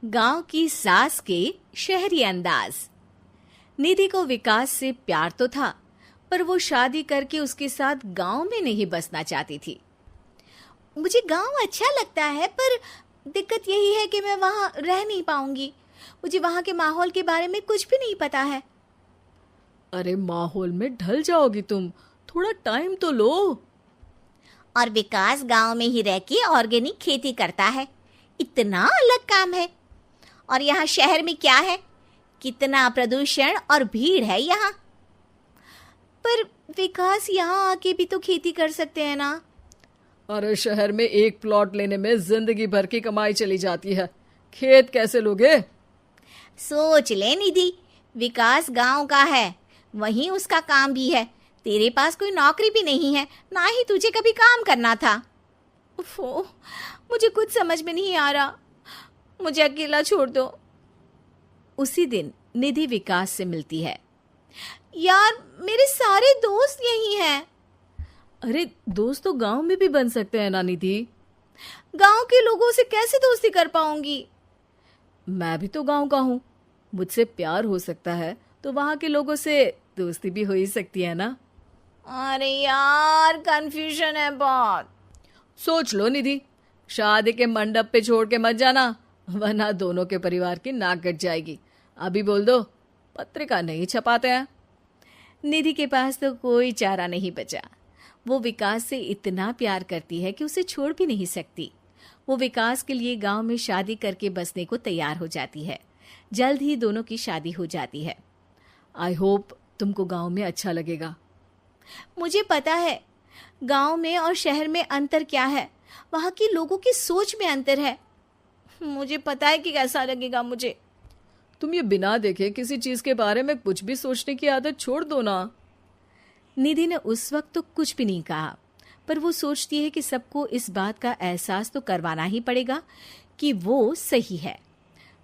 गांव की सास के शहरी अंदाज। निधि को विकास से प्यार तो था, पर वो शादी करके उसके साथ गांव में नहीं बसना चाहती थी। मुझे गांव अच्छा लगता है, पर दिक्कत यही है कि मैं वहां रह नहीं पाऊंगी। मुझे वहां के माहौल के बारे में कुछ भी नहीं पता है। अरे माहौल में ढल जाओगी तुम, थोड़ा टाइम तो लो। और विकास गांव में ही रह के ऑर्गेनिक खेती करता है, इतना अलग काम है। और यहाँ शहर में क्या है, कितना प्रदूषण और भीड़ है यहाँ। पर विकास यहाँ आके भी तो खेती कर सकते हैं ना। अरे शहर में एक प्लॉट लेने में जिंदगी भर की कमाई चली जाती है, खेत कैसे लोगे? सोच ले निधि, विकास गांव का है, वहीं उसका काम भी है। तेरे पास कोई नौकरी भी नहीं है, ना ही तुझे कभी काम करना था। उफ़ो, मुझे कुछ समझ में नहीं आ रहा, मुझे अकेला छोड़ दो। उसी दिन निधि विकास से मिलती है। यार, मेरे सारे दोस्त यही हैं। अरे दोस्त तो गांव में भी बन सकते हैं ना निधि। गांव के लोगों से कैसे दोस्ती कर पाऊंगी? मैं भी तो गांव का हूँ, मुझसे प्यार हो सकता है तो वहां के लोगों से दोस्ती भी हो ही सकती है ना। अरे यार, कंफ्यूजन है बहुत। सोच लो निधि, शादी के मंडप पे छोड़ के मत जाना, वरना दोनों के परिवार की नाक कट जाएगी। अभी बोल दो, पत्रिका नहीं छपाते हैं। निधि के पास तो कोई चारा नहीं बचा। वो विकास से इतना प्यार करती है कि उसे छोड़ भी नहीं सकती। वो विकास के लिए गांव में शादी करके बसने को तैयार हो जाती है। जल्द ही दोनों की शादी हो जाती है। आई होप तुमको गांव में अच्छा लगेगा। मुझे पता है गांव में और शहर में अंतर क्या है, वहाँ के लोगों की सोच में अंतर है। मुझे पता है कि कैसा लगेगा मुझे। तुम ये बिना देखे किसी चीज के बारे में कुछ भी सोचने की आदत छोड़ दो ना। निधि ने उस वक्त तो कुछ भी नहीं कहा, पर वो सोचती है कि सबको इस बात का एहसास तो करवाना ही पड़ेगा कि वो सही है।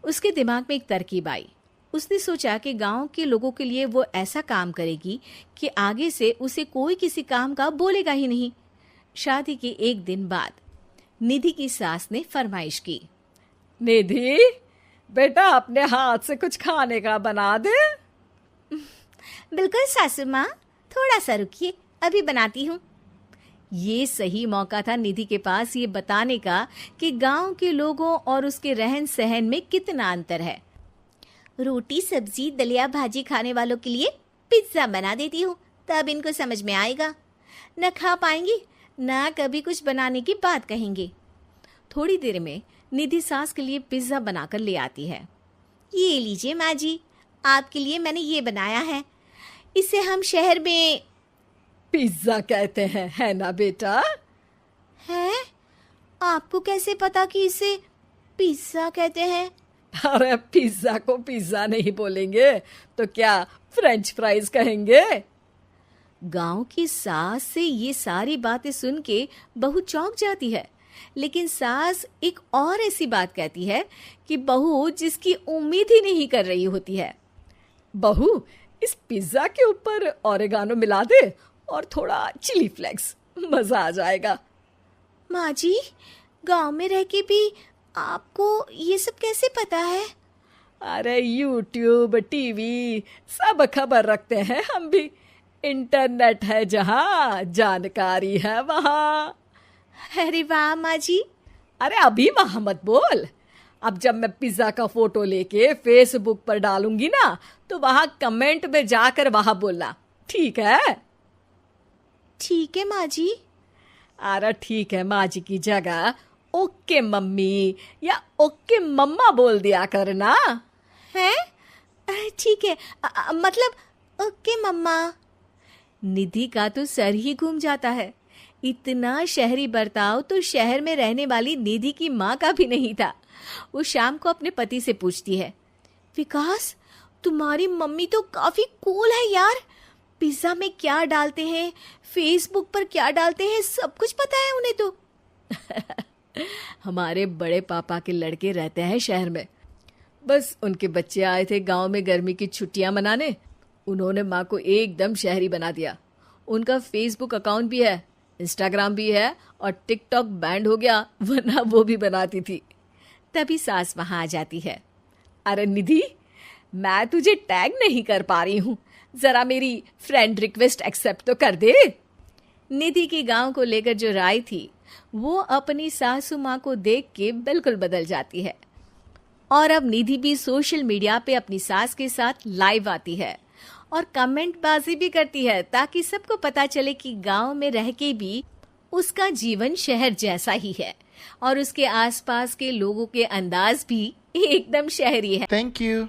उसके दिमाग में एक तरकीब आई। उसने सोचा कि गांव के लोगों के लिए वो ऐसा काम करेगी कि आगे से उसे कोई किसी काम का बोलेगा ही नहीं। शादी के एक दिन बाद निधि की सास ने फरमाइश की। निधि बेटा, अपने हाथ से कुछ खाने का बना दे। बिल्कुल सासू माँ, थोड़ा सा रुकिए, अभी बनाती हूँ। ये सही मौका था निधि के पास ये बताने का कि गांव के लोगों और उसके रहन सहन में कितना अंतर है। रोटी सब्जी दलिया भाजी खाने वालों के लिए पिज्जा बना देती हूँ, तब इनको समझ में आएगा। न खा पाएंगी, न कभी कुछ बनाने की बात कहेंगे। थोड़ी देर में निधि सास के लिए पिज्जा बनाकर ले आती है। ये लीजिए माँ जी, आपके लिए मैंने ये बनाया है। इसे हम शहर में पिज्जा कहते हैं, है ना बेटा? है? आपको कैसे पता कि इसे पिज्जा कहते हैं? अरे पिज्जा को पिज्जा नहीं बोलेंगे तो क्या फ्रेंच फ्राइज कहेंगे? गांव की सास से ये सारी बातें सुन के बहू चौंक जाती है, लेकिन सास एक और ऐसी बात कहती है कि बहू जिसकी उम्मीद ही नहीं कर रही होती है। बहू, इस पिज्जा के ऊपर ओरेगानो मिला दे और थोड़ा चिली फ्लेक्स, मजा आ जाएगा। माँ जी, गांव में रह के भी आपको ये सब कैसे पता है? अरे यूट्यूब टीवी सब खबर रखते हैं हम भी। इंटरनेट है जहाँ, जानकारी है वहाँ। अरे वाह माँ जी। अरे अभी वहाँ मत बोल, अब जब मैं पिज्जा का फोटो लेके फेसबुक पर डालूंगी ना, तो वहाँ कमेंट में जाकर वहाँ बोलना, ठीक है? ठीक है माँ जी। अरे ठीक है माँ जी की जगह ओके मम्मी या ओके मम्मा बोल दिया करना। है? ठीक है, मतलब ओके मम्मा। निधि का तो सर ही घूम जाता है। इतना शहरी बर्ताव तो शहर में रहने वाली निधि की माँ का भी नहीं था। वो शाम को अपने पति से पूछती है, विकास, तुम्हारी मम्मी तो काफी कूल है यार। पिज्जा में क्या डालते हैं, फेसबुक पर क्या डालते हैं, सब कुछ पता है उन्हें तो। हमारे बड़े पापा के लड़के रहते हैं शहर में, बस उनके बच्चे आए थे गांव में गर्मी की छुट्टियां मनाने। उन्होंने माँ को एकदम शहरी बना दिया। उनका फेसबुक अकाउंट भी है, इंस्टाग्राम भी है और टिकटॉक बैंड हो गया, वरना वो भी बनाती थी। तभी सास वहां आ जाती है। अरे निधि, मैं तुझे टैग नहीं कर पा रही हूँ, जरा मेरी फ्रेंड रिक्वेस्ट एक्सेप्ट तो कर दे। निधि की गांव को लेकर जो राय थी वो अपनी सासू माँ को देख के बिल्कुल बदल जाती है। और अब निधि भी सोशल मीडिया पे अपनी सास के साथ लाइव आती है और कमेंट बाजी भी करती है, ताकि सबको पता चले कि गांव में रह के भी उसका जीवन शहर जैसा ही है और उसके आसपास के लोगों के अंदाज भी एकदम शहरी है। Thank you.